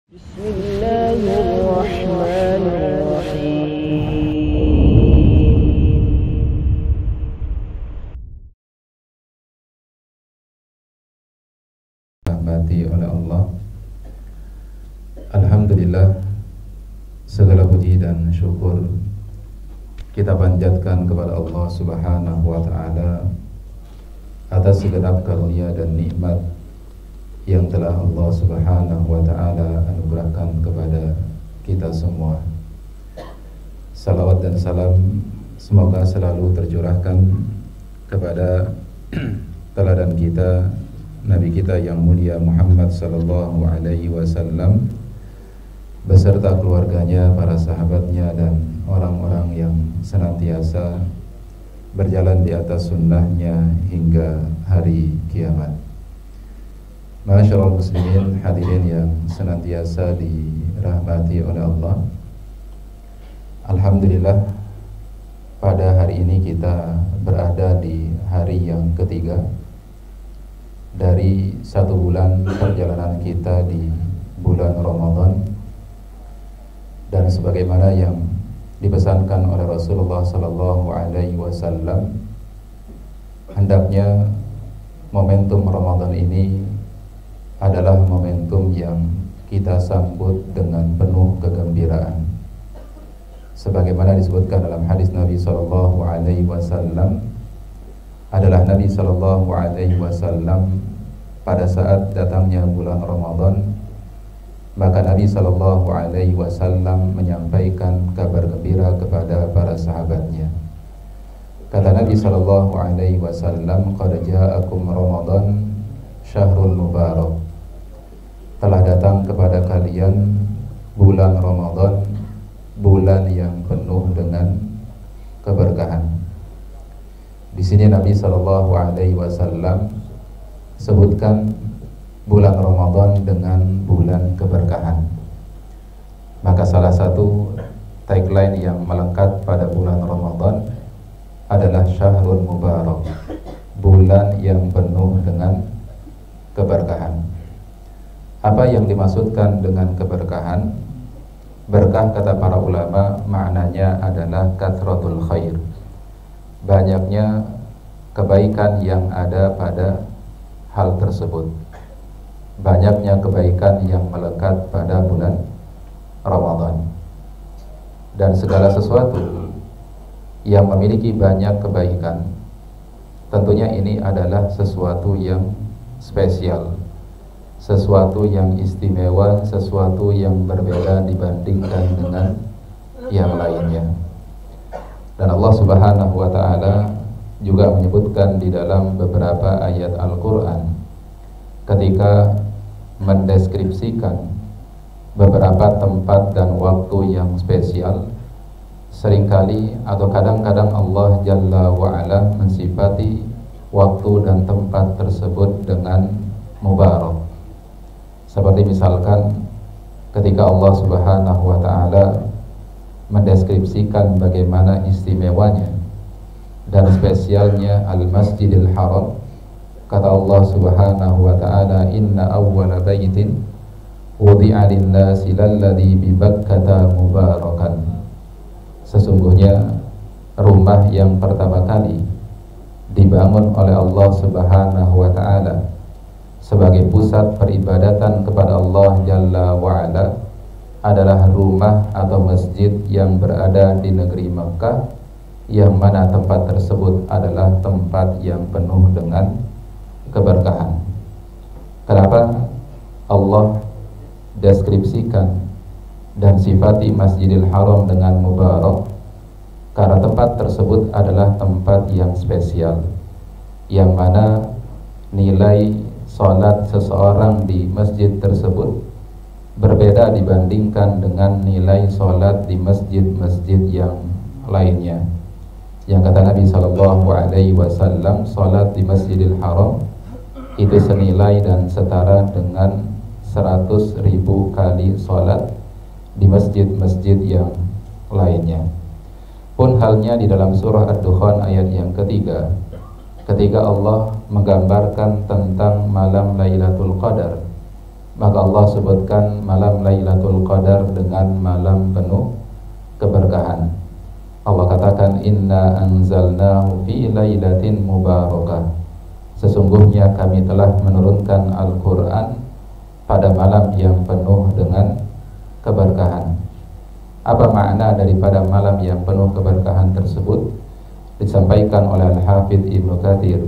Dirahmati oleh Allah. Alhamdulillah, segala puji dan syukur kita panjatkan kepada Allah Subhanahu wa ta'ala atas segenap karunia dan nikmat yang telah Allah Subhanahu wa ta'ala anugerahkan kepada kita semua. Salawat dan salam semoga selalu tercurahkan kepada teladan kita, Nabi kita yang mulia Muhammad sallallahu alaihi wasallam beserta keluarganya, para sahabatnya, dan orang-orang yang senantiasa berjalan di atas sunnahnya hingga hari kiamat. Masyaallah muslimin hadirin yang senantiasa dirahmati oleh Allah. Alhamdulillah, pada hari ini kita berada di hari yang ketiga dari 1 bulan perjalanan kita di bulan Ramadan. Dan sebagaimana yang dipesankan oleh Rasulullah sallallahu alaihi wasallam, hendaknya momentum Ramadan ini adalah momentum yang kita sambut dengan penuh kegembiraan. Sebagaimana disebutkan dalam hadis Nabi sallallahu alaihi wasallam, adalah Nabi sallallahu alaihi wasallam pada saat datangnya bulan Ramadan, maka Nabi sallallahu alaihi wasallam menyampaikan kabar gembira kepada para sahabatnya. Kata Nabi sallallahu alaihi wasallam, "Qad ja'akum Ramadan syahrul mubarak." Telah datang kepada kalian bulan Ramadan, bulan yang penuh dengan keberkahan. Di sini Nabi sallallahu alaihi wasallam sebutkan bulan Ramadan dengan bulan keberkahan. Maka salah satu tagline yang melekat pada bulan Ramadan adalah Syahrul Mubarak, bulan yang penuh dengan keberkahan. Apa yang dimaksudkan dengan keberkahan? Berkah, kata para ulama, maknanya adalah kathratul khair, banyaknya kebaikan yang ada pada hal tersebut, banyaknya kebaikan yang melekat pada bulan Ramadan. Dan segala sesuatu yang memiliki banyak kebaikan, tentunya ini adalah sesuatu yang spesial, sesuatu yang istimewa, sesuatu yang berbeda dibandingkan dengan yang lainnya. Dan Allah Subhanahu wa ta'ala juga menyebutkan di dalam beberapa ayat Al-Quran ketika mendeskripsikan beberapa tempat dan waktu yang spesial. Seringkali atau kadang-kadang Allah Jalla wa'ala mensifati waktu dan tempat tersebut dengan mubarak. Seperti misalkan ketika Allah Subhanahu wa ta'ala mendeskripsikan bagaimana istimewanya dan spesialnya Al-Masjidil Haram, kata Allah Subhanahu wa ta'ala, "Inna awwala baitin wudi'a lin-nasi lalladzi bi Bakkata mubarakan." Sesungguhnya rumah yang pertama kali dibangun oleh Allah Subhanahu wa ta'ala sebagai pusat peribadatan kepada Allah Jalla wa'ala adalah rumah atau masjid yang berada di negeri Makkah, yang mana tempat tersebut adalah tempat yang penuh dengan keberkahan. Kenapa Allah deskripsikan dan sifati Masjidil Haram dengan mubarak? Karena tempat tersebut adalah tempat yang spesial, yang mana nilai salat seseorang di masjid tersebut berbeda dibandingkan dengan nilai salat di masjid-masjid yang lainnya. Yang kata Nabi sallallahu alaihi wasallam, salat di Masjidil Haram itu senilai dan setara dengan 100.000 kali salat di masjid-masjid yang lainnya. Pun halnya di dalam surah Ad-Dukhan ayat yang ketiga, ketika Allah menggambarkan tentang malam Lailatul Qadar, maka Allah sebutkan malam Lailatul Qadar dengan malam penuh keberkahan. Allah katakan inna anzalnahu fi lailatin mubarakah. Sesungguhnya kami telah menurunkan Al-Qur'an pada malam yang penuh dengan keberkahan. Apa makna daripada malam yang penuh keberkahan tersebut? Disampaikan oleh Al-Hafidz Ibnu Katsir,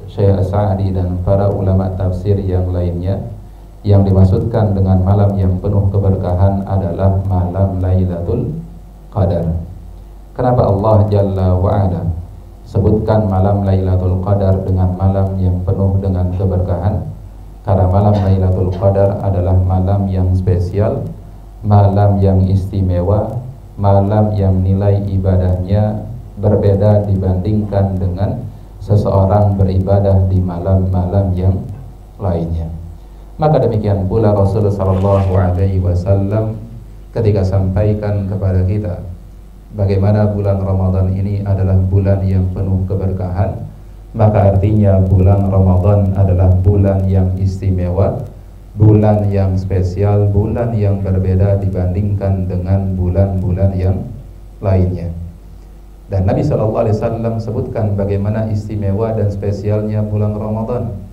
Syekh As-Sa'di dan para ulama tafsir yang lainnya. Yang dimaksudkan dengan malam yang penuh keberkahan adalah malam Lailatul Qadar. Kenapa Allah Jalla wa'ala sebutkan malam Lailatul Qadar dengan malam yang penuh dengan keberkahan? Karena malam Lailatul Qadar adalah malam yang spesial, malam yang istimewa, malam yang nilai ibadahnya berbeda dibandingkan dengan seseorang beribadah di malam-malam yang lainnya. Maka demikian pula Rasulullah SAW ketika sampaikan kepada kita bagaimana bulan Ramadan ini adalah bulan yang penuh keberkahan, maka artinya bulan Ramadan adalah bulan yang istimewa, bulan yang spesial, bulan yang berbeda dibandingkan dengan bulan-bulan yang lainnya. Dan Nabi SAW sebutkan bagaimana istimewa dan spesialnya bulan Ramadan.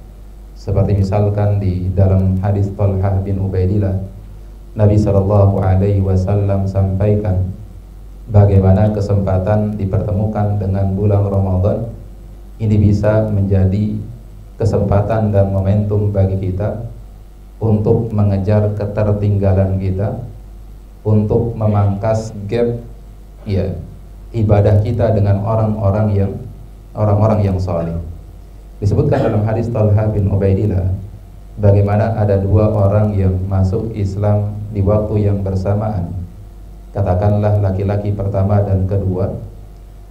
Seperti misalkan di dalam hadis Talhah bin Ubaidillah, Nabi SAW sampaikan bagaimana kesempatan dipertemukan dengan bulan Ramadan ini bisa menjadi kesempatan dan momentum bagi kita untuk mengejar ketertinggalan kita, untuk memangkas gap ibadah kita dengan orang-orang yang saleh. Disebutkan dalam hadis Talha bin Ubaidillah bagaimana ada dua orang yang masuk Islam di waktu yang bersamaan. Katakanlah laki-laki pertama dan kedua,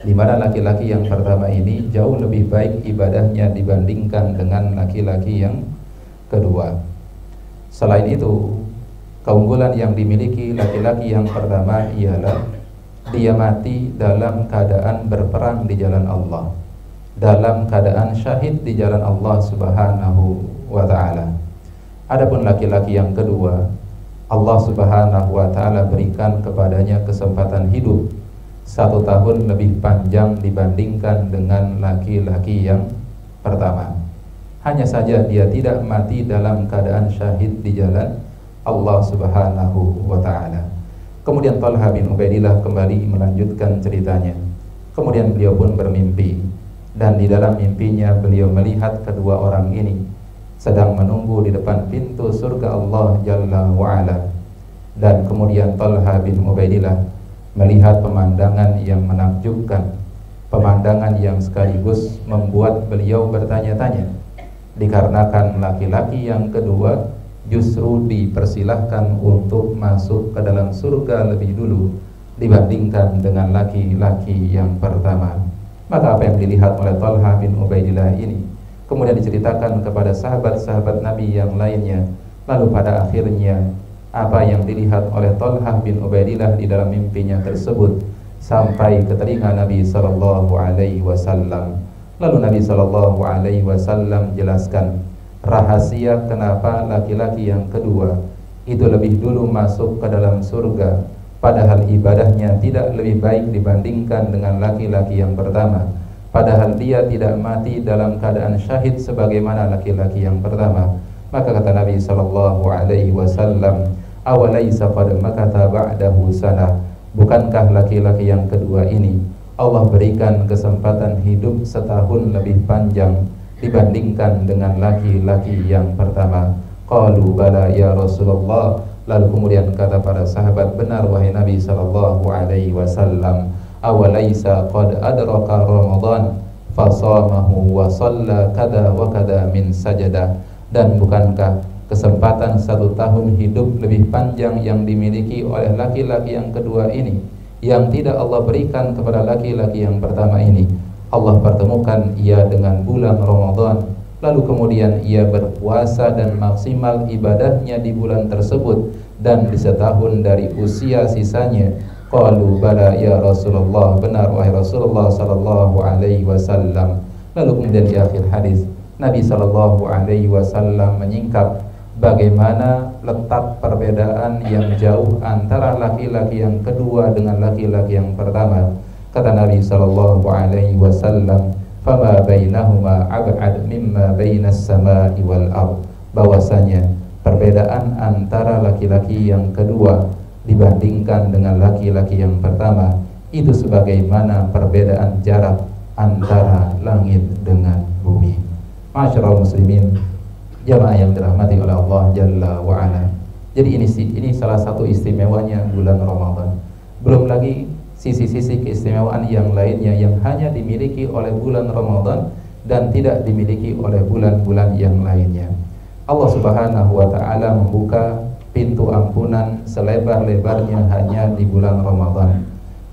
di mana laki-laki yang pertama ini jauh lebih baik ibadahnya dibandingkan dengan laki-laki yang kedua. Selain itu, keunggulan yang dimiliki laki-laki yang pertama ialah dia mati dalam keadaan berperang di jalan Allah, dalam keadaan syahid di jalan Allah Subhanahu wa ta'ala. Adapun laki-laki yang kedua, Allah Subhanahu wa ta'ala berikan kepadanya kesempatan hidup 1 tahun lebih panjang dibandingkan dengan laki-laki yang pertama. Hanya saja dia tidak mati dalam keadaan syahid di jalan Allah Subhanahu wa ta'ala. Kemudian Talha bin Ubaidillah kembali melanjutkan ceritanya. Kemudian beliau pun bermimpi, dan di dalam mimpinya beliau melihat kedua orang ini sedang menunggu di depan pintu surga Allah Jalla wa'ala. Dan kemudian Talha bin Ubaidillah melihat pemandangan yang menakjubkan, pemandangan yang sekaligus membuat beliau bertanya-tanya, dikarenakan laki-laki yang kedua justru dipersilahkan untuk masuk ke dalam surga lebih dulu dibandingkan dengan laki-laki yang pertama. Maka apa yang dilihat oleh Talha bin Ubaidillah ini kemudian diceritakan kepada sahabat-sahabat Nabi yang lainnya. Lalu pada akhirnya apa yang dilihat oleh Talha bin Ubaidillah di dalam mimpinya tersebut sampai ke telinga Nabi SAW. Lalu Nabi SAW jelaskan rahasia kenapa laki-laki yang kedua itu lebih dulu masuk ke dalam surga, padahal ibadahnya tidak lebih baik dibandingkan dengan laki-laki yang pertama, padahal dia tidak mati dalam keadaan syahid sebagaimana laki-laki yang pertama. Maka kata Nabi SAW, awalaysa qad makatha ba'dahu sanah, bukankah laki-laki yang kedua ini Allah berikan kesempatan hidup 1 tahun lebih panjang dibandingkan dengan laki-laki yang pertama? Qalu bala ya Rasulullah. Lalu kemudian kata para sahabat, benar wahai Nabi SAW. Awalaysa qad adraka Ramadan fasamahu wa shalla kada wa kada min sajadah. Dan bukankah kesempatan 1 tahun hidup lebih panjang yang dimiliki oleh laki-laki yang kedua ini yang tidak Allah berikan kepada laki-laki yang pertama ini? Allah pertemukan ia dengan bulan Ramadan, lalu kemudian ia berpuasa dan maksimal ibadahnya di bulan tersebut, dan di setahun dari usia sisanya. Qalu bala ya Rasulullah, benar wahai Rasulullah sallallahu alaihi wasallam. Lalu kemudian di akhir hadis Nabi sallallahu alaihi wasallam menyingkap bagaimana letak perbedaan yang jauh antara laki-laki yang kedua dengan laki-laki yang pertama. Kata Nabi sallallahu alaihi wasallam, "Fama bainahuma ab'ad mimma bainas samai wal ardh." Bahwasanya perbedaan antara laki-laki yang kedua dibandingkan dengan laki-laki yang pertama itu sebagaimana perbedaan jarak antara langit dengan bumi. Masyarul muslimin, jamaah yang dirahmati oleh Allah Jalla wa Ala. Jadi ini salah satu istimewanya bulan Ramadan. Belum lagi sisi-sisi keistimewaan yang lainnya yang hanya dimiliki oleh bulan Ramadan dan tidak dimiliki oleh bulan-bulan yang lainnya. Allah Subhanahu wa taala membuka pintu ampunan selebar-lebarnya hanya di bulan Ramadan.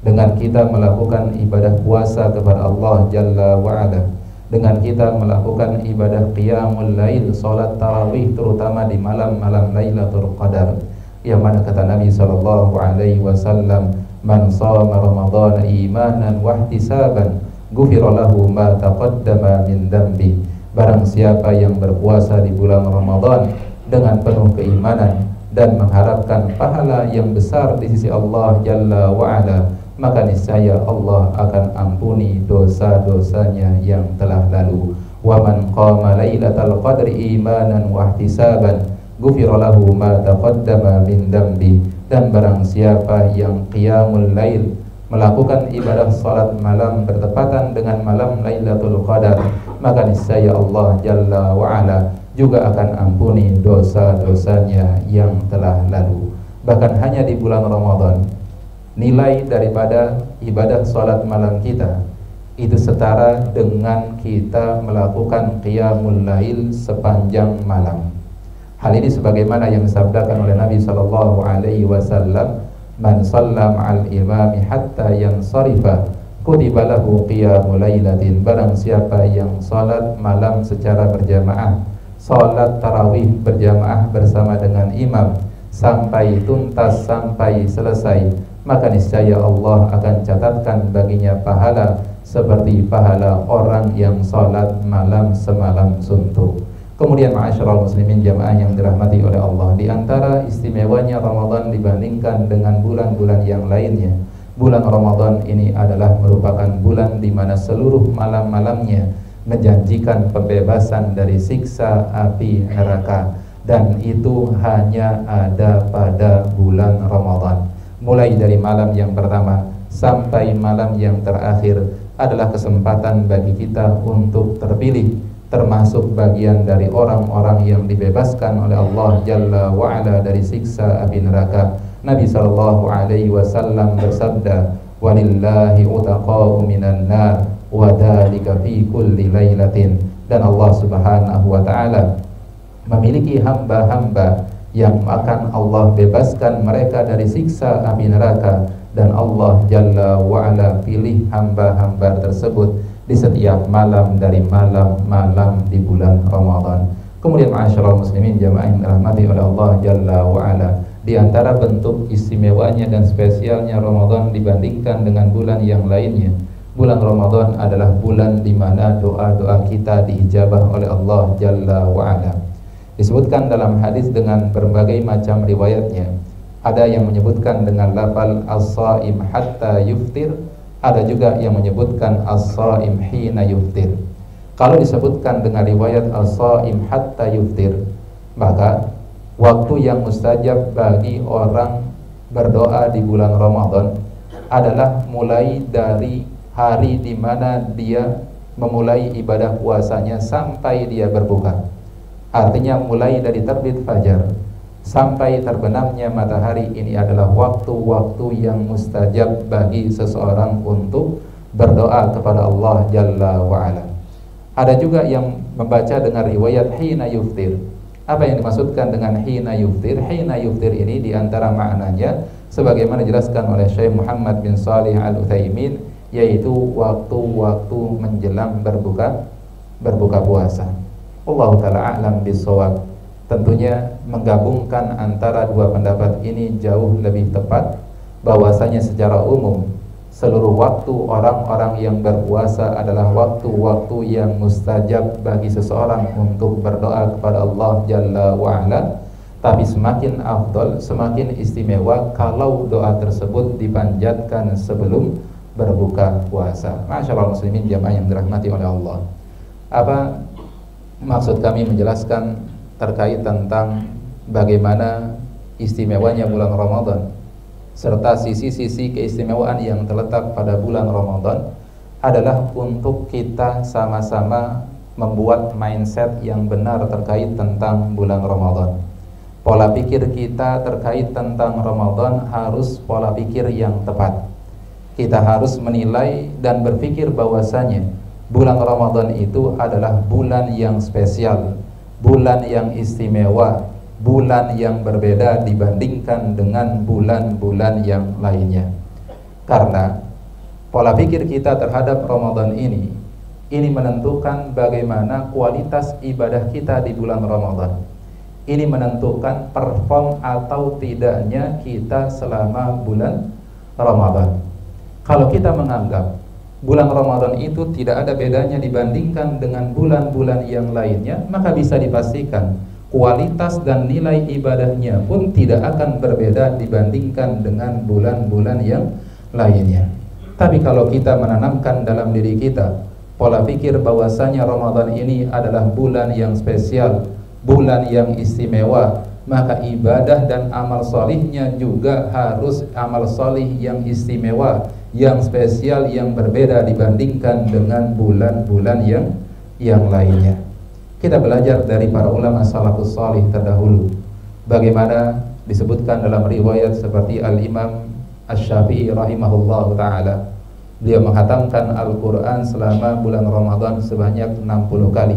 Dengan kita melakukan ibadah puasa kepada Allah Jalla wa Ala, dengan kita melakukan ibadah qiyamul lail, salat tarawih terutama di malam-malam Lailatul Qadar, yang mana kata Nabi sallallahu alaihi wasallam, "Man shama Ramadhana imanan wa ihtisaban, ghufira lahu ma taqaddama min dambi." Barang siapa yang berpuasa di bulan Ramadan dengan penuh keimanan dan mengharapkan pahala yang besar di sisi Allah Jalla wa Ala, maka niscaya Allah akan ampuni dosa-dosanya yang telah lalu. Wa man qama lailatal qadri imanan wa ihtisaban, ghufira lahu ma taqaddama min dambi. Dan barang siapa yang qiyamul lail, melakukan ibadah salat malam bertepatan dengan malam Lailatul Qadar, maka niscaya Allah Jalla wa Ala juga akan ampuni dosa-dosanya yang telah lalu. Bahkan hanya di bulan Ramadan, nilai daripada ibadah salat malam kita itu setara dengan kita melakukan qiyamul lail sepanjang malam. Hal ini sebagaimana yang disabdakan oleh Nabi sallallahu alaihi wasallam, "Man shalla ma'al imami hatta yansarifa, kutiba lahu qiyamul lailatin." Barang siapa yang salat malam secara berjamaah, salat tarawih berjamaah bersama dengan imam sampai tuntas, sampai selesai, maka niscaya Allah akan catatkan baginya pahala seperti pahala orang yang salat malam semalam suntuk. Kemudian ma'asyiral muslimin jamaah yang dirahmati oleh Allah, di antara istimewanya Ramadan dibandingkan dengan bulan-bulan yang lainnya, bulan Ramadan ini adalah merupakan bulan di mana seluruh malam-malamnya menjanjikan pembebasan dari siksa api neraka, dan itu hanya ada pada bulan Ramadan. Mulai dari malam yang pertama sampai malam yang terakhir adalah kesempatan bagi kita untuk terpilih termasuk bagian dari orang-orang yang dibebaskan oleh Allah Jalla wa Ala dari siksa api neraka. Nabi sallallahu alaihi wasallam bersabda, "Walillahi utaqa'u minan nar wa dzalika fi kulli lailatin." Dan Allah Subhanahu wa taala memiliki hamba-hamba yang akan Allah bebaskan mereka dari siksa api neraka, dan Allah Jalla wa Ala pilih hamba-hamba tersebut di setiap malam dari malam-malam di bulan Ramadan. Kemudian ma'asyiral muslimin jamaah yang dirahmati oleh Allah Jalla wa Ala, di antara bentuk istimewanya dan spesialnya Ramadan dibandingkan dengan bulan yang lainnya, bulan Ramadan adalah bulan di mana doa-doa kita diijabah oleh Allah Jalla wa Ala. Disebutkan dalam hadis dengan berbagai macam riwayatnya. Ada yang menyebutkan dengan lafal as-shaim hatta yuftir, ada juga yang menyebutkan as-shaim hina yuftir. Kalau disebutkan dengan riwayat as-shaim hatta yuftir, maka waktu yang mustajab bagi orang berdoa di bulan Ramadan adalah mulai dari hari di mana dia memulai ibadah puasanya sampai dia berbuka. Artinya mulai dari terbit fajar sampai terbenamnya matahari, ini adalah waktu-waktu yang mustajab bagi seseorang untuk berdoa kepada Allah Jalla wa Ala. Ada juga yang membaca dengan riwayat hina yuftir. Apa yang dimaksudkan dengan hina yuftir? Hina yuftir ini diantara maknanya sebagaimana dijelaskan oleh Syekh Muhammad bin Shalih Al-Utsaimin, yaitu waktu-waktu menjelang berbuka puasa. Allah Ta'ala a'lam bissawab. Tentunya menggabungkan antara dua pendapat ini jauh lebih tepat, bahwasanya secara umum seluruh waktu orang-orang yang berpuasa adalah waktu-waktu yang mustajab bagi seseorang untuk berdoa kepada Allah Jalla wa Ala. Tapi semakin afdol, semakin istimewa kalau doa tersebut dipanjatkan sebelum berbuka puasa. Masyaallah muslimin jamaah yang dirahmati oleh Allah. Apa maksud kami menjelaskan terkait tentang bagaimana istimewanya bulan Ramadan serta sisi-sisi keistimewaan yang terletak pada bulan Ramadan adalah untuk kita sama-sama membuat mindset yang benar terkait tentang bulan Ramadan. Pola pikir kita terkait tentang Ramadan harus pola pikir yang tepat. Kita harus menilai dan berpikir bahwasanya bulan Ramadan itu adalah bulan yang spesial, bulan yang istimewa, bulan yang berbeda dibandingkan dengan bulan-bulan yang lainnya. Karena pola pikir kita terhadap Ramadan ini menentukan bagaimana kualitas ibadah kita di bulan Ramadan. Ini menentukan perform atau tidaknya kita selama bulan Ramadan. Kalau kita menganggap bulan Ramadan itu tidak ada bedanya dibandingkan dengan bulan-bulan yang lainnya, maka bisa dipastikan kualitas dan nilai ibadahnya pun tidak akan berbeda dibandingkan dengan bulan-bulan yang lainnya. Tapi kalau kita menanamkan dalam diri kita pola pikir bahwasanya Ramadan ini adalah bulan yang spesial, bulan yang istimewa, maka ibadah dan amal solihnya juga harus amal solih yang istimewa, yang spesial, yang berbeda dibandingkan dengan bulan-bulan yang lainnya. Kita belajar dari para ulama salafus salih terdahulu, bagaimana disebutkan dalam riwayat seperti Al-Imam Asy-Syafi'i rahimahullahu ta'ala, beliau menghatamkan Al-Quran selama bulan Ramadan sebanyak 60 kali.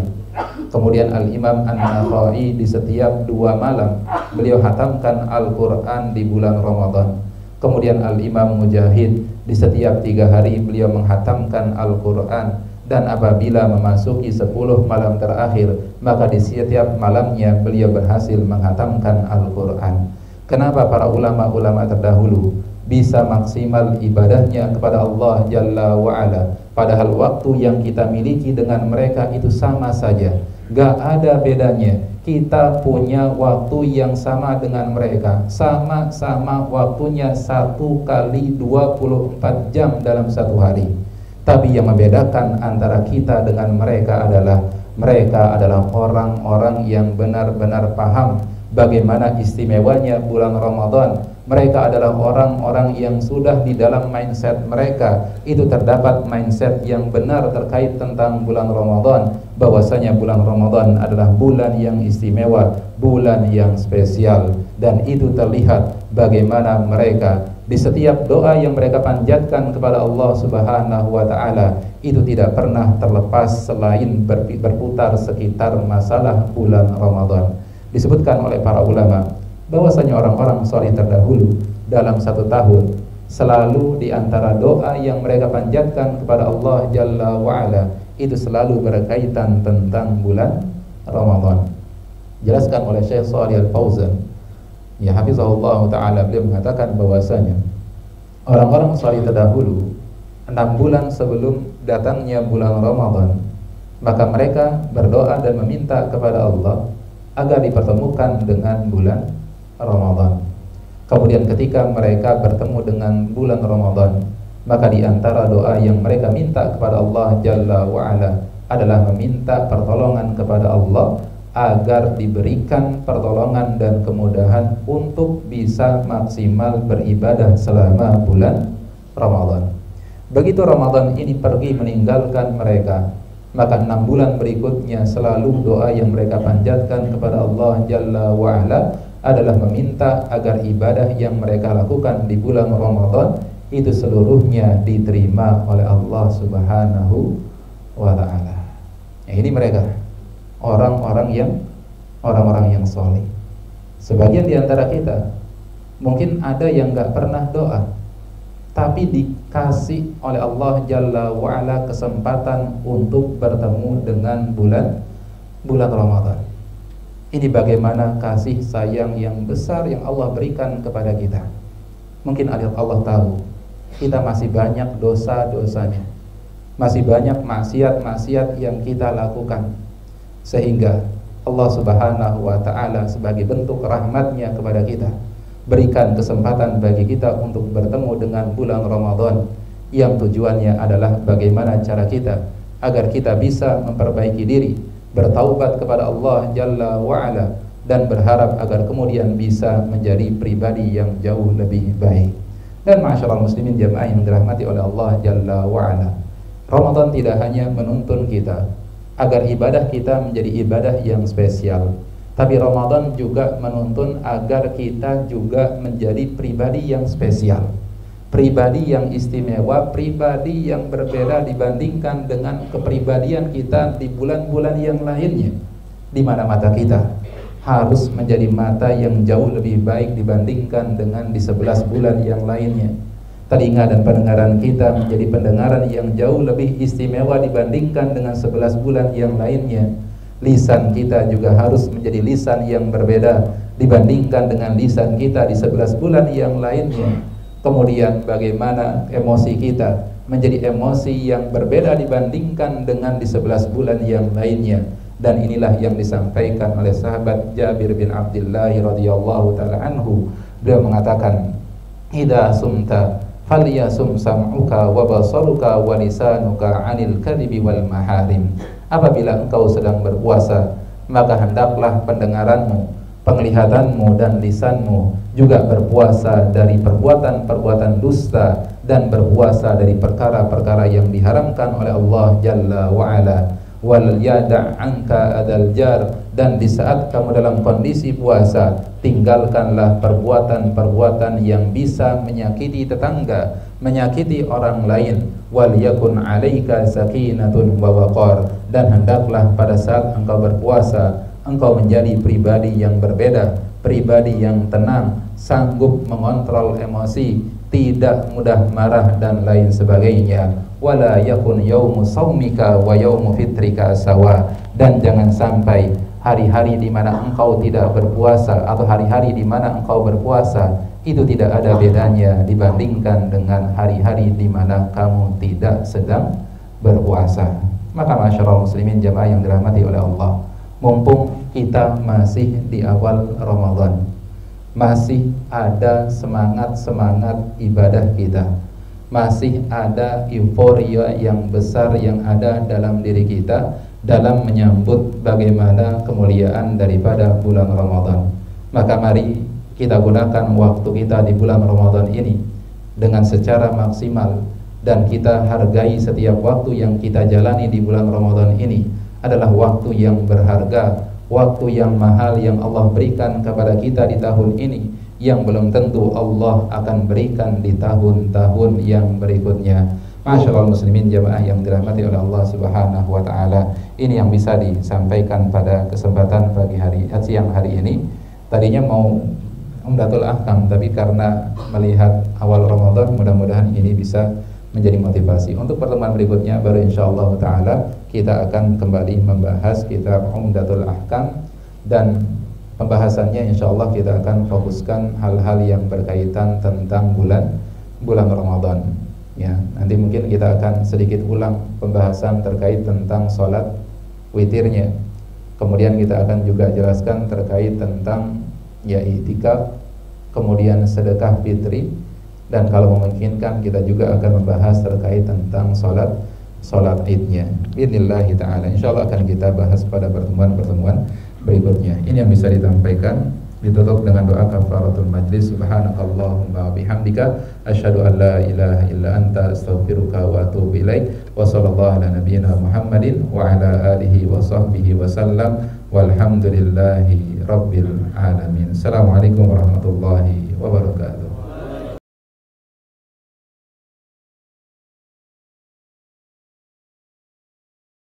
Kemudian Al-Imam An-Nakhai di setiap 2 malam beliau hatamkan Al-Quran di bulan Ramadan. Kemudian Al-Imam Mujahid di setiap 3 hari beliau menghatamkan Al-Quran. Dan apabila memasuki 10 malam terakhir, maka di setiap malamnya beliau berhasil menghatamkan Al-Quran. Kenapa para ulama-ulama terdahulu bisa maksimal ibadahnya kepada Allah Jalla wa'ala, padahal waktu yang kita miliki dengan mereka itu sama saja, gak ada bedanya. Kita punya waktu yang sama dengan mereka, sama-sama waktunya 1 kali 24 jam dalam 1 hari. Tapi yang membedakan antara kita dengan mereka adalah orang-orang yang benar-benar paham bagaimana istimewanya bulan Ramadan. Mereka adalah orang-orang yang sudah di dalam mindset mereka itu terdapat mindset yang benar terkait tentang bulan Ramadan, bahwasanya bulan Ramadan adalah bulan yang istimewa, bulan yang spesial. Dan itu terlihat bagaimana mereka di setiap doa yang mereka panjatkan kepada Allah Subhanahu wa ta'ala itu tidak pernah terlepas selain berputar sekitar masalah bulan Ramadan. Disebutkan oleh para ulama bahwasanya orang-orang saleh terdahulu dalam 1 tahun selalu di antara doa yang mereka panjatkan kepada Allah Jalla wa'ala itu selalu berkaitan tentang bulan Ramadan. Jelaskan oleh Syekh Shalih Al-Fauzan, ya hafizahullah ta'ala, beliau mengatakan bahwasanya orang-orang saleh terdahulu 6 bulan sebelum datangnya bulan Ramadan, maka mereka berdoa dan meminta kepada Allah agar dipertemukan dengan bulan Ramadan. Kemudian ketika mereka bertemu dengan bulan Ramadan, maka di antara doa yang mereka minta kepada Allah Jalla wa'ala adalah meminta pertolongan kepada Allah agar diberikan pertolongan dan kemudahan untuk bisa maksimal beribadah selama bulan Ramadan. Begitu Ramadan ini pergi meninggalkan mereka, maka 6 bulan berikutnya selalu doa yang mereka panjatkan kepada Allah Jalla wa'ala adalah meminta agar ibadah yang mereka lakukan di bulan Ramadan itu seluruhnya diterima oleh Allah Subhanahu wa ta'ala. Ya, ini mereka orang-orang yang soleh. Sebagian di antara kita mungkin ada yang gak pernah doa, tapi dikasih oleh Allah Jalla wa'ala kesempatan untuk bertemu dengan bulan Ramadan. Ini bagaimana kasih sayang yang besar yang Allah berikan kepada kita. Mungkin Allah tahu kita masih banyak dosa-dosanya, masih banyak maksiat-maksiat yang kita lakukan, sehingga Allah Subhanahu wa ta'ala sebagai bentuk rahmatnya kepada kita, berikan kesempatan bagi kita untuk bertemu dengan bulan Ramadan yang tujuannya adalah bagaimana cara kita agar kita bisa memperbaiki diri, bertaubat kepada Allah Jalla wa'ala, dan berharap agar kemudian bisa menjadi pribadi yang jauh lebih baik. Dan ma'asyiral muslimin jamaah yang dirahmati oleh Allah Jalla wa'ala, Ramadan tidak hanya menuntun kita agar ibadah kita menjadi ibadah yang spesial, tapi Ramadan juga menuntun agar kita juga menjadi pribadi yang spesial, pribadi yang istimewa, pribadi yang berbeda dibandingkan dengan kepribadian kita di bulan-bulan yang lainnya, di mana mata kita harus menjadi mata yang jauh lebih baik dibandingkan dengan di 11 bulan yang lainnya. Telinga dan pendengaran kita menjadi pendengaran yang jauh lebih istimewa dibandingkan dengan 11 bulan yang lainnya. Lisan kita juga harus menjadi lisan yang berbeda dibandingkan dengan lisan kita di 11 bulan yang lainnya. Kemudian bagaimana emosi kita menjadi emosi yang berbeda dibandingkan dengan di 11 bulan yang lainnya. Dan inilah yang disampaikan oleh sahabat Jabir bin Abdullah radhiyallahu taala anhu. Beliau mengatakan, "Idza sumta falyasum sam'uka wa basaruka wa lisanuka 'anil kadhibi wal maharim." Apabila engkau sedang berpuasa, maka hendaklah pendengaranmu, penglihatanmu dan lisanmu juga berpuasa dari perbuatan-perbuatan dusta dan berpuasa dari perkara-perkara yang diharamkan oleh Allah Jalla wa'ala. Wal yada' anka adal jar, dan di saat kamu dalam kondisi puasa, tinggalkanlah perbuatan-perbuatan yang bisa menyakiti tetangga, menyakiti orang lain. Wal yakun 'alaika sakinatun wa waqar, dan hendaklah pada saat engkau berpuasa engkau menjadi pribadi yang berbeda, pribadi yang tenang, sanggup mengontrol emosi, tidak mudah marah dan lain sebagainya. Wala yakun yaumu saumika wa yaumu fitrika sawa, dan jangan sampai hari-hari di mana engkau tidak berpuasa atau hari-hari di mana engkau berpuasa itu tidak ada bedanya dibandingkan dengan hari-hari di mana kamu tidak sedang berpuasa. Maka masyaallah muslimin jamaah yang dirahmati oleh Allah, mumpung kita masih di awal Ramadan, masih ada semangat-semangat ibadah kita, masih ada euforia yang besar yang ada dalam diri kita dalam menyambut bagaimana kemuliaan daripada bulan Ramadan. Maka mari kita gunakan waktu kita di bulan Ramadan ini dengan secara maksimal, dan kita hargai setiap waktu yang kita jalani di bulan Ramadan ini adalah waktu yang berharga, waktu yang mahal yang Allah berikan kepada kita di tahun ini, yang belum tentu Allah akan berikan di tahun-tahun yang berikutnya. Masyaallah muslimin jamaah yang dirahmati oleh Allah Subhanahu wa taala, ini yang bisa disampaikan pada kesempatan pagi hari siang hari ini. Tadinya mau Umdatul Ahkam, tapi karena melihat awal Ramadan, mudah-mudahan ini bisa menjadi motivasi. Untuk pertemuan berikutnya baru insyaallah taala kita akan kembali membahas kitab Umdatul Ahkam, dan pembahasannya insyaallah kita akan fokuskan hal-hal yang berkaitan tentang bulan Ramadan. Ya, nanti mungkin kita akan sedikit ulang pembahasan terkait tentang sholat witirnya. Kemudian kita akan juga jelaskan terkait tentang i'tikaf, kemudian sedekah fitri, dan kalau memungkinkan kita juga akan membahas terkait tentang sholat idnya. Bismillah ta'ala, insyaallah akan kita bahas pada pertemuan-pertemuan berikutnya. Ini yang bisa ditampaikan. Ditutup dengan doa kafaratul majlis. Subhanakallahumma bihamdika asyhadu an la ilaha illa anta astaghfiruka wa atubu ilaik. Wa sallallahu ala nabiyyina Muhammadin wa ala alihi wa sahbihi wa sallam. Walhamdulillahi rabbil alamin. Assalamualaikum warahmatullahi wabarakatuh.